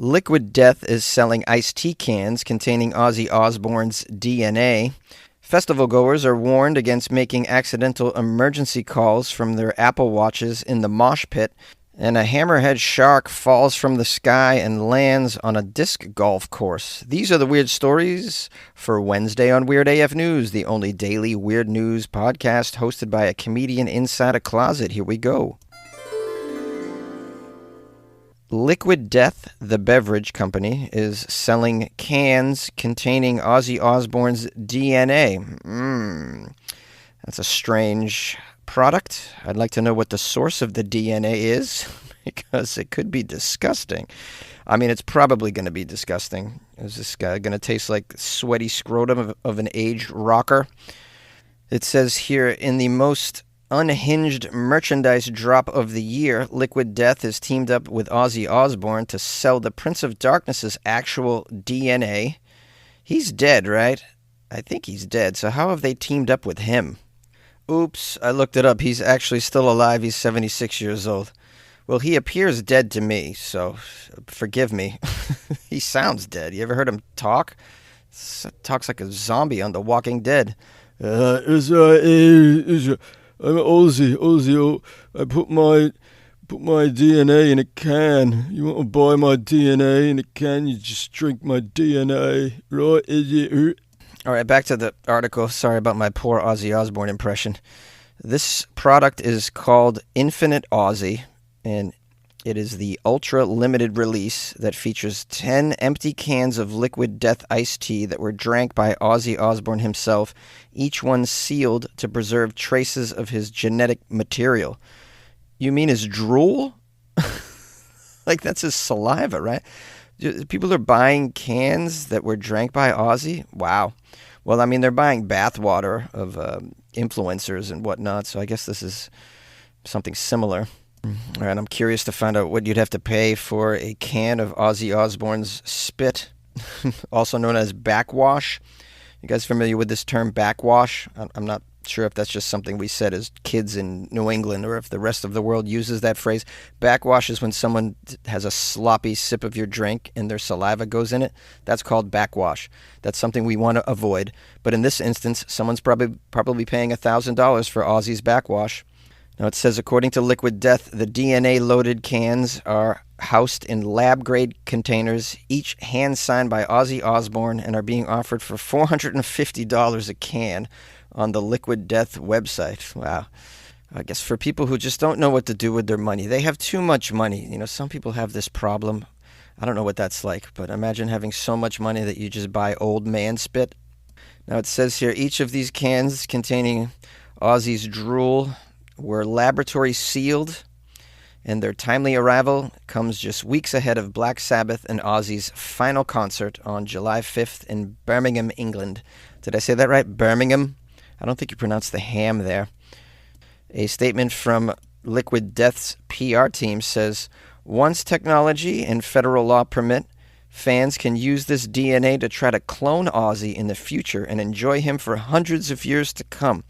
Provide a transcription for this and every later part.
Liquid Death is selling iced tea cans containing Ozzy Osbourne's DNA. Festival goers are warned against making accidental emergency calls from their Apple Watches in the mosh pit. And a hammerhead shark falls from the sky and lands on a disc golf course. These are the weird stories for Wednesday on Weird AF News, the only daily weird news podcast hosted by a comedian inside a closet. Here we go. Liquid Death, the beverage company, is selling cans containing Ozzy Osbourne's DNA. That's a strange product. I'd like to know what the source of the DNA is, because it could be disgusting. I mean, it's probably going to be disgusting. Is this guy going to taste like sweaty scrotum of an aged rocker? It says here, in the most unhinged merchandise drop of the year, Liquid Death has teamed up with Ozzy Osbourne to sell the Prince of Darkness's actual DNA. He's dead, right? I think he's dead. So how have they teamed up with him? Oops, I looked it up. He's actually still alive. He's 76 years old. Well, he appears dead to me, so forgive me. He sounds dead. You ever heard him talk? Talks like a zombie on The Walking Dead. I'm Ozzy. I put my DNA in a can. You want to buy my DNA in a can? You just drink my DNA, right, idiot? All right, back to the article. Sorry about my poor Ozzy Osbourne impression. This product is called Infinite Ozzy, and it is the ultra limited release that features 10 empty cans of Liquid Death iced tea that were drank by Ozzy Osbourne himself, each one sealed to preserve traces of his genetic material. You mean his drool? Like, that's his saliva, right? People are buying cans that were drank by Ozzy? Wow. Well, I mean, they're buying bathwater of influencers and whatnot, so I guess this is something similar. All right, I'm curious to find out what you'd have to pay for a can of Ozzy Osbourne's spit, also known as backwash. You guys familiar with this term, backwash? I'm not sure if that's just something we said as kids in New England or if the rest of the world uses that phrase. Backwash is when someone has a sloppy sip of your drink and their saliva goes in it. That's called backwash. That's something we want to avoid. But in this instance, someone's probably paying $1,000 for Ozzy's backwash. Now, it says, according to Liquid Death, the DNA-loaded cans are housed in lab-grade containers, each hand-signed by Ozzy Osbourne, and are being offered for $450 a can on the Liquid Death website. Wow. I guess for people who just don't know what to do with their money. They have too much money. You know, some people have this problem. I don't know what that's like, but imagine having so much money that you just buy old man spit. Now, it says here, each of these cans containing Ozzy's drool were laboratory sealed, and their timely arrival comes just weeks ahead of Black Sabbath and Ozzy's final concert on July 5th in Birmingham, England. Did I say that right? Birmingham? I don't think you pronounced the ham there. A statement from Liquid Death's PR team says, once technology and federal law permit, fans can use this DNA to try to clone Ozzy in the future and enjoy him for hundreds of years to come.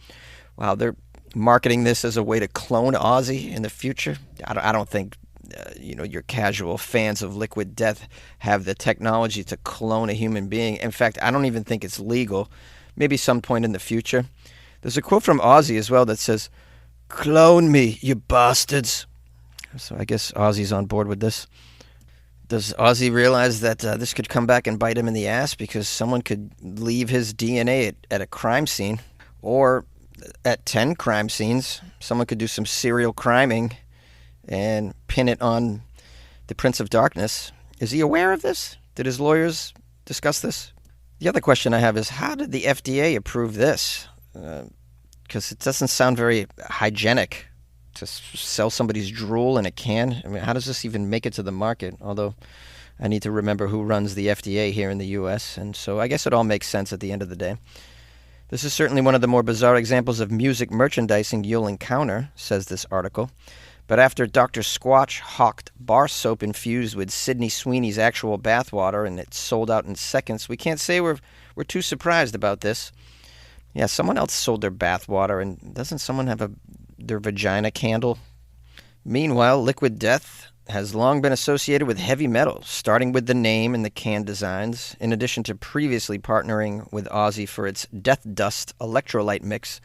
Wow, they're marketing this as a way to clone Ozzy in the future. I don't think your casual fans of Liquid Death have the technology to clone a human being. In fact, I don't even think it's legal. Maybe some point in the future. There's a quote from Ozzy as well that says, "Clone me, you bastards." So I guess Ozzy's on board with this. Does Ozzy realize that this could come back and bite him in the ass because someone could leave his DNA at a crime scene, or at 10 crime scenes, someone could do some serial criming and pin it on the Prince of Darkness. Is he aware of this? Did his lawyers discuss this? The other question I have is, how did the FDA approve this? Because it doesn't sound very hygienic to sell somebody's drool in a can. I mean, how does this even make it to the market? Although I need to remember who runs the FDA here in the U.S., and so I guess it all makes sense at the end of the day. This is certainly one of the more bizarre examples of music merchandising you'll encounter, says this article. But after Dr. Squatch hawked bar soap infused with Sydney Sweeney's actual bathwater and it sold out in seconds, we can't say we're too surprised about this. Yeah, someone else sold their bathwater, and doesn't someone have their vagina candle? Meanwhile, Liquid Death has long been associated with heavy metal, starting with the name and the can designs. In addition to previously partnering with Ozzy for its Death Dust electrolyte mix,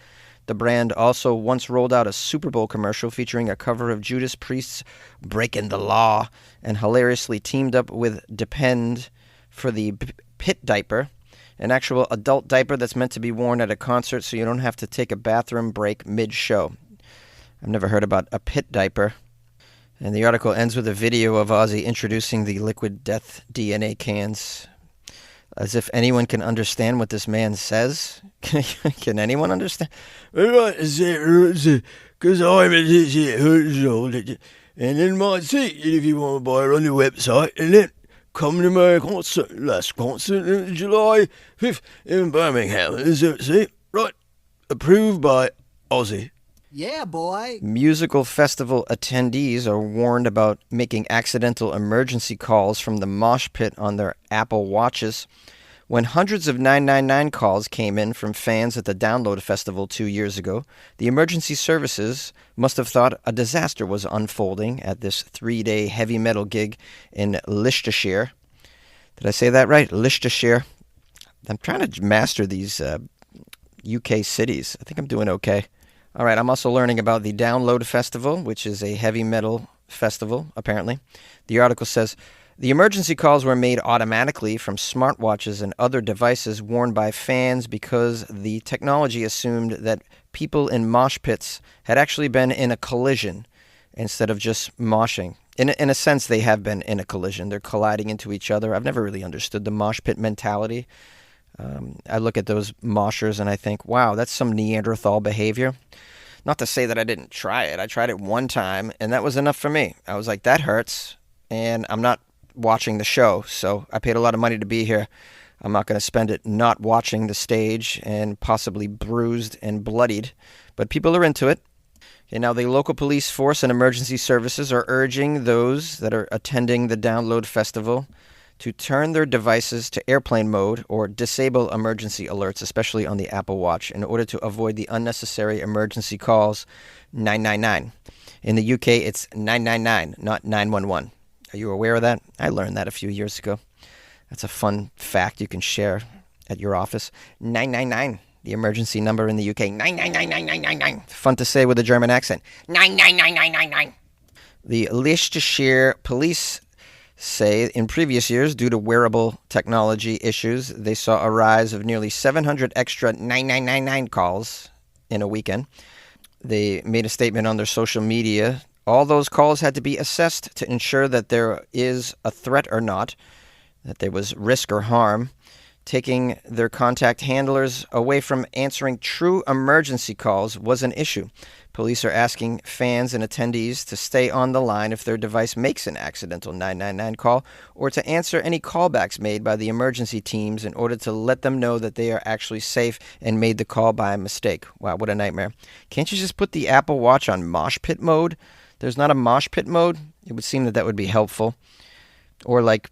the brand also once rolled out a Super Bowl commercial featuring a cover of Judas Priest's Breaking the Law and hilariously teamed up with Depend for the Pit Diaper, an actual adult diaper that's meant to be worn at a concert so you don't have to take a bathroom break mid-show. I've never heard about a pit diaper. And the article ends with a video of Ozzy introducing the liquid death DNA cans. As if anyone can understand what this man says. Can anyone understand? Right, because I'm a old, and then might see it if you want to buy it on the website, and then come to my concert, last concert in July 5th in Birmingham. See, right, approved by Ozzy. Yeah, boy. Musical festival attendees are warned about making accidental emergency calls from the mosh pit on their Apple Watches. When hundreds of 999 calls came in from fans at the Download Festival 2 years ago, the emergency services must have thought a disaster was unfolding at this 3-day heavy metal gig in Leicestershire. Did I say that right? Leicestershire. I'm trying to master these UK cities. I think I'm doing okay. All right, I'm also learning about the Download Festival, which is a heavy metal festival, apparently. The article says, the emergency calls were made automatically from smartwatches and other devices worn by fans because the technology assumed that people in mosh pits had actually been in a collision instead of just moshing. In a sense, they have been in a collision. They're colliding into each other. I've never really understood the mosh pit mentality. I look at those moshers and I think, wow, that's some Neanderthal behavior. Not to say that I didn't try it. I tried it one time, and that was enough for me. I was like, that hurts, and I'm not watching the show, so I paid a lot of money to be here. I'm not going to spend it not watching the stage and possibly bruised and bloodied, but people are into it. Okay, now, the local police force and emergency services are urging those that are attending the Download Festival to turn their devices to airplane mode or disable emergency alerts, especially on the Apple Watch, in order to avoid the unnecessary emergency calls 999. In the UK, it's 999, not 911. Are you aware of that? I learned that a few years ago. That's a fun fact you can share at your office. 999, the emergency number in the UK. 9999999. Fun to say with a German accent. 9999999. The Leicestershire police say in previous years, due to wearable technology issues, they saw a rise of nearly 700 extra 9999 calls in a weekend. They made a statement on their social media. All those calls had to be assessed to ensure that there is a threat or not, that there was risk or harm, taking their contact handlers away from answering true emergency calls was an issue. Police are asking fans and attendees to stay on the line if their device makes an accidental 999 call, or to answer any callbacks made by the emergency teams in order to let them know that they are actually safe and made the call by mistake. Wow, what a nightmare. Can't you just put the Apple Watch on mosh pit mode? There's not a mosh pit mode? It would seem that that would be helpful. Or like,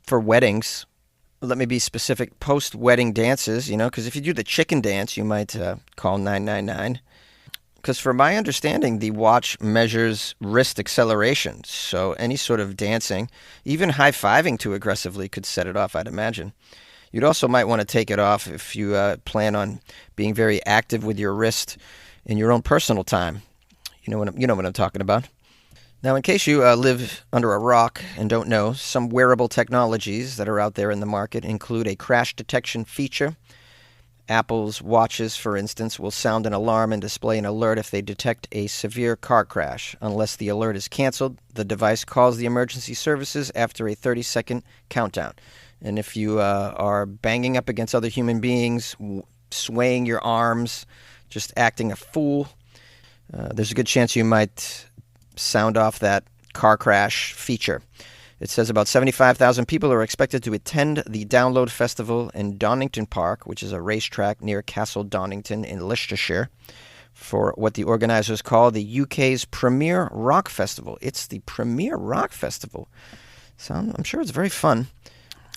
for weddings, let me be specific, post-wedding dances, because if you do the chicken dance, you might call 999. Because from my understanding, the watch measures wrist acceleration. So any sort of dancing, even high-fiving too aggressively could set it off, I'd imagine. You'd also might want to take it off if you plan on being very active with your wrist in your own personal time. You know what I'm talking about. Now, in case you live under a rock and don't know, some wearable technologies that are out there in the market include a crash detection feature. Apple's watches, for instance, will sound an alarm and display an alert if they detect a severe car crash. Unless the alert is canceled, the device calls the emergency services after a 30-second countdown. And if you are banging up against other human beings, swaying your arms, just acting a fool, there's a good chance you might sound off that car crash feature. It says about 75,000 people are expected to attend the Download Festival in Donington Park, which is a racetrack near Castle Donington in Leicestershire, for what the organizers call the UK's premier rock festival. It's the premier rock festival. So I'm sure it's very fun.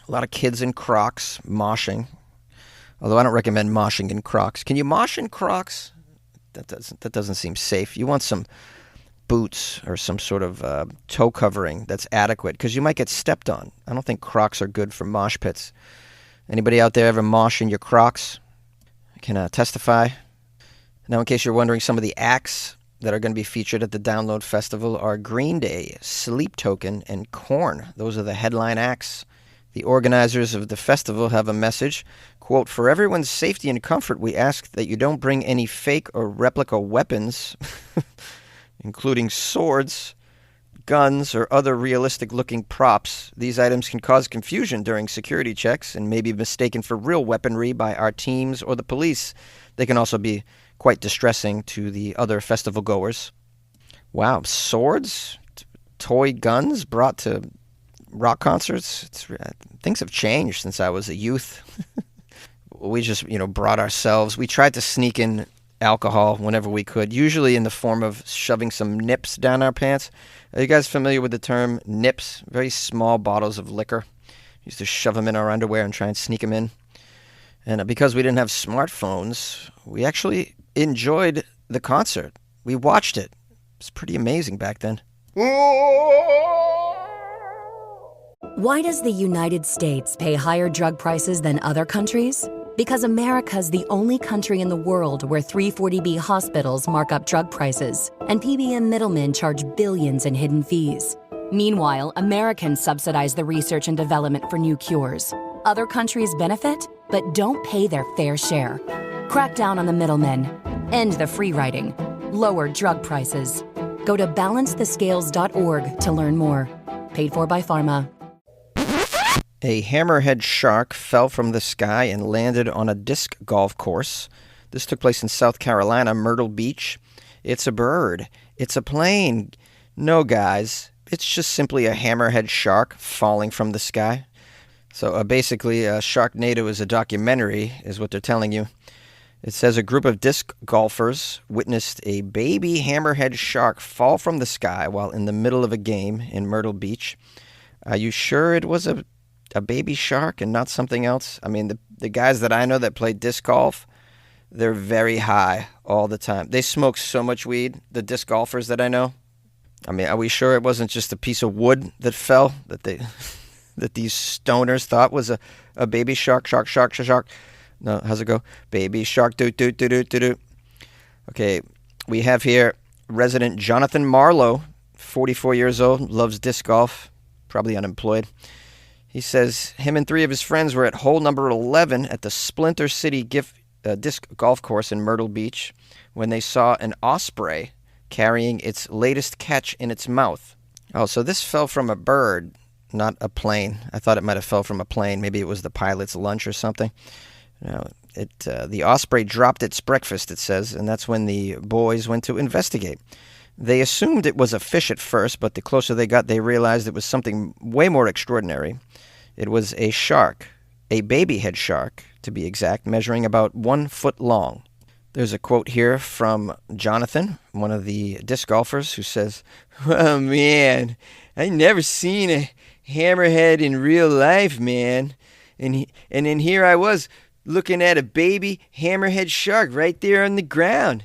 A lot of kids in Crocs moshing. Although I don't recommend moshing in Crocs. Can you mosh in Crocs? That doesn't seem safe. You want some boots or some sort of toe covering that's adequate, because you might get stepped on. I don't think Crocs are good for mosh pits. Anybody out there ever mosh in your Crocs? I can testify. Now, in case you're wondering, some of the acts that are going to be featured at the Download Festival are Green Day, Sleep Token, and Korn. Those are the headline acts. The organizers of the festival have a message, quote, "For everyone's safety and comfort, we ask that you don't bring any fake or replica weapons, including swords, guns, or other realistic-looking props. These items can cause confusion during security checks and may be mistaken for real weaponry by our teams or the police. They can also be quite distressing to the other festival goers." Wow, swords, toy guns brought to rock concerts. Things have changed since I was a youth. We just, brought ourselves. We tried to sneak in alcohol whenever we could, usually in the form of shoving some nips down our pants. Are you guys familiar with the term nips? Very small bottles of liquor. Used to shove them in our underwear and try and sneak them in. And because we didn't have smartphones, we actually enjoyed the concert. We watched it. It was pretty amazing back then. Why does the United States pay higher drug prices than other countries? Because America's the only country in the world where 340B hospitals mark up drug prices and PBM middlemen charge billions in hidden fees. Meanwhile, Americans subsidize the research and development for new cures. Other countries benefit, but don't pay their fair share. Crack down on the middlemen. End the free riding. Lower drug prices. Go to balancethescales.org to learn more. Paid for by Pharma. A hammerhead shark fell from the sky and landed on a disc golf course. This took place in South Carolina, Myrtle Beach. It's a bird. It's a plane. No, guys. It's just simply a hammerhead shark falling from the sky. So basically, Sharknado is a documentary, is what they're telling you. It says a group of disc golfers witnessed a baby hammerhead shark fall from the sky while in the middle of a game in Myrtle Beach. Are you sure it was a baby shark and not something else? I mean, the guys that I know that play disc golf, they're very high all the time. They smoke so much weed, the disc golfers that I know. I mean, are we sure it wasn't just a piece of wood that fell that these stoners thought was a baby shark? No, how's it go? Baby shark, do. Okay, we have here resident Jonathan Marlowe, 44 years old, loves disc golf, probably unemployed. He says him and 3 of his friends were at hole number 11 at the Splinter City disc golf course in Myrtle Beach when they saw an osprey carrying its latest catch in its mouth. Oh, so this fell from a bird, not a plane. I thought it might have fell from a plane. Maybe it was the pilot's lunch or something. No, the osprey dropped its breakfast, it says, and that's when the boys went to investigate. They assumed it was a fish at first, but the closer they got, they realized it was something way more extraordinary. It was a shark, a baby head shark, to be exact, measuring about 1 foot long. There's a quote here from Jonathan, one of the disc golfers, who says, "Oh, man, I never seen a hammerhead in real life, man. And then here I was, looking at a baby hammerhead shark right there on the ground.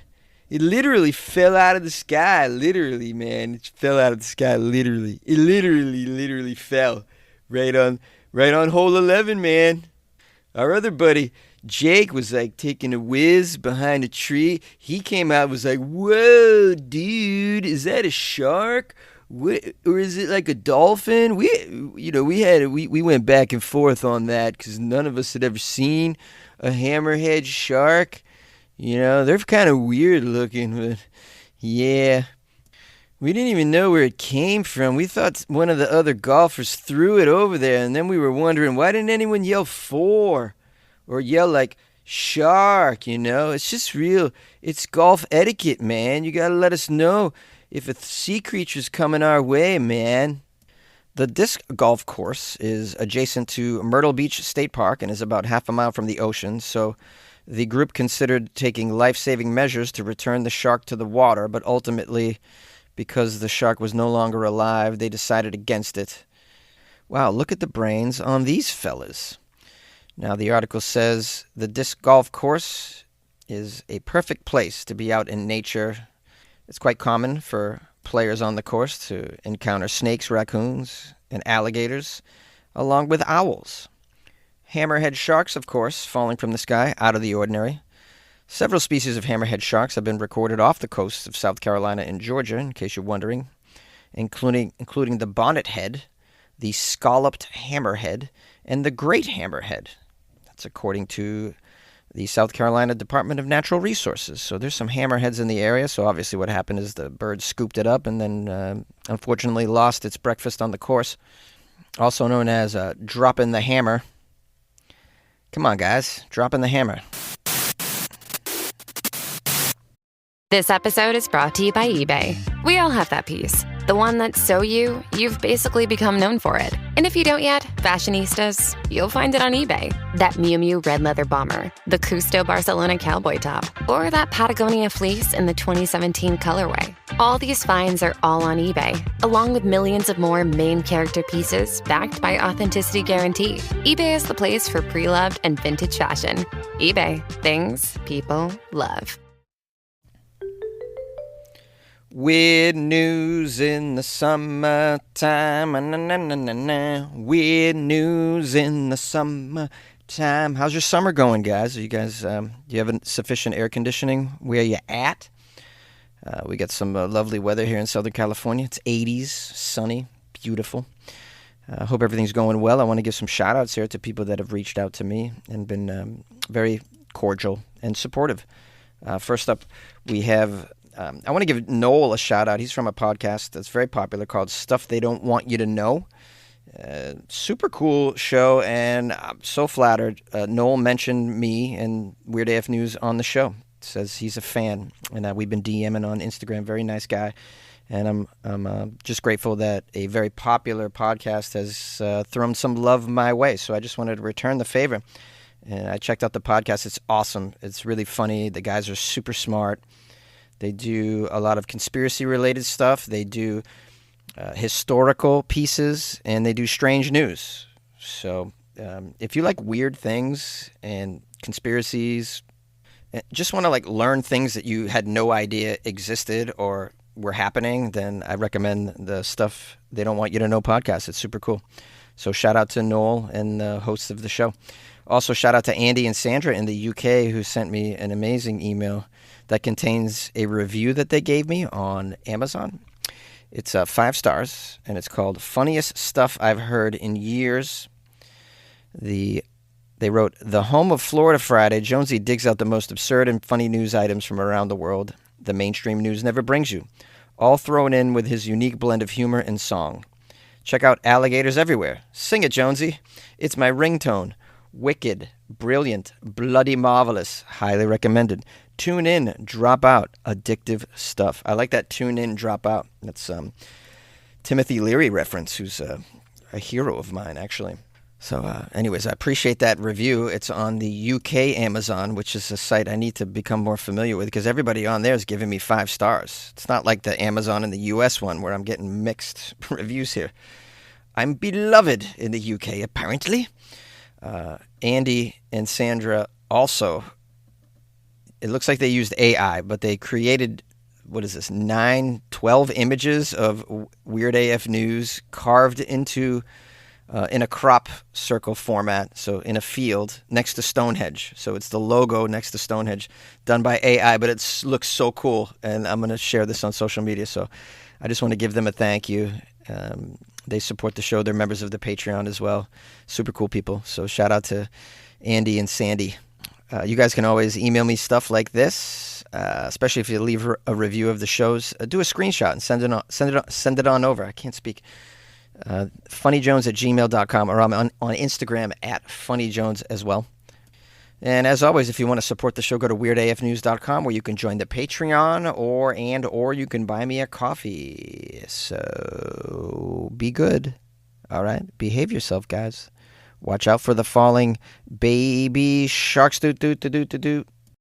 It literally fell out of the sky. Literally, man. It fell out of the sky. Literally. It literally fell. Right on hole 11, man. Our other buddy, Jake, was like taking a whiz behind a tree. He came out and was like, "Whoa, dude, is that a shark? Or is it like a dolphin?" We went back and forth on that because none of us had ever seen a hammerhead shark. They're kind of weird looking, but yeah. We didn't even know where it came from. We thought one of the other golfers threw it over there, and then we were wondering, why didn't anyone yell "for" or yell like "shark"? It's just real. It's golf etiquette, man. You gotta let us know if a sea creature's coming our way, man. The disc golf course is adjacent to Myrtle Beach State Park and is about half a mile from the ocean, so the group considered taking life-saving measures to return the shark to the water, but ultimately, because the shark was no longer alive, they decided against it. Wow, look at the brains on these fellas. Now, the article says the disc golf course is a perfect place to be out in nature. It's quite common for players on the course to encounter snakes, raccoons, and alligators, along with owls. Hammerhead sharks, of course, falling from the sky, out of the ordinary. Several species of hammerhead sharks have been recorded off the coasts of South Carolina and Georgia, in case you're wondering, including the bonnethead, the scalloped hammerhead, and the great hammerhead. That's according to the South Carolina Department of Natural Resources. So there's some hammerheads in the area. So obviously what happened is the bird scooped it up and then unfortunately lost its breakfast on the course. Also known as dropping the hammer. Come on, guys. Dropping the hammer. This episode is brought to you by eBay. We all have that piece. The one that's so you've basically become known for it. And if you don't yet, fashionistas, you'll find it on eBay. That Miu Miu red leather bomber, the Custo Barcelona cowboy top, or that Patagonia fleece in the 2017 colorway. All these finds are all on eBay, along with millions of more main character pieces backed by Authenticity Guarantee. eBay is the place for pre-loved and vintage fashion. eBay, things people love. Weird news in the summertime. Weird news in the summertime. How's your summer going, guys? Are you guys, do you have sufficient air conditioning where you at? We got some lovely weather here in Southern California. It's 80s, sunny, beautiful. I hope everything's going well. I want to give some shout-outs here to people that have reached out to me and been very cordial and supportive. First up, we have... I want to give Noel a shout-out. He's from a podcast that's very popular called Stuff They Don't Want You to Know. Super cool show, and I'm so flattered. Noel mentioned me and Weird AF News on the show. Says he's a fan, and we've been DMing on Instagram. Very nice guy, and I'm just grateful that a very popular podcast has thrown some love my way. So I just wanted to return the favor, and I checked out the podcast. It's awesome. It's really funny. The guys are super smart. They do a lot of conspiracy-related stuff. They do historical pieces, and they do strange news. So if you like weird things and conspiracies, just want to learn things that you had no idea existed or were happening, then I recommend the Stuff They Don't Want You to Know podcast. It's super cool. So shout out to Noel and the hosts of the show. Also shout out to Andy and Sandra in the UK who sent me an amazing email that contains a review that they gave me on Amazon. It's 5 stars, and it's called Funniest Stuff I've Heard in Years. They wrote, the home of Florida Friday, Jonesy digs out the most absurd and funny news items from around the world the mainstream news never brings you, all thrown in with his unique blend of humor and song. Check out Alligators Everywhere. Sing it, Jonesy. It's my ringtone. Wicked, brilliant, bloody marvelous. Highly recommended. Tune in, drop out. Addictive stuff. I like that tune in, drop out. That's Timothy Leary reference, who's a hero of mine, actually. So anyways, I appreciate that review. It's on the UK Amazon, which is a site I need to become more familiar with because everybody on there is giving me 5 stars. It's not like the Amazon in the US one where I'm getting mixed reviews here. I'm beloved in the UK, apparently. Andy and Sandra also, it looks like they used AI, but they created, 12 images of Weird AF News carved into, in a crop circle format, so in a field next to Stonehenge. So it's the logo next to Stonehenge, done by AI, but it looks so cool, and I'm going to share this on social media, so I just want to give them a thank you. They support the show. They're members of the Patreon as well. Super cool people. So shout out to Andy and Sandy. You guys can always email me stuff like this, especially if you leave a review of the shows. Do a screenshot and send it on over. I can't speak. funnyjones@gmail.com, or I'm on Instagram @funnyjones as well. And as always, if you want to support the show, go to weirdafnews.com, where you can join the Patreon or you can buy me a coffee. So be good. All right? Behave yourself, guys. Watch out for the falling baby sharks. Doot, doot, doot, doot, doot.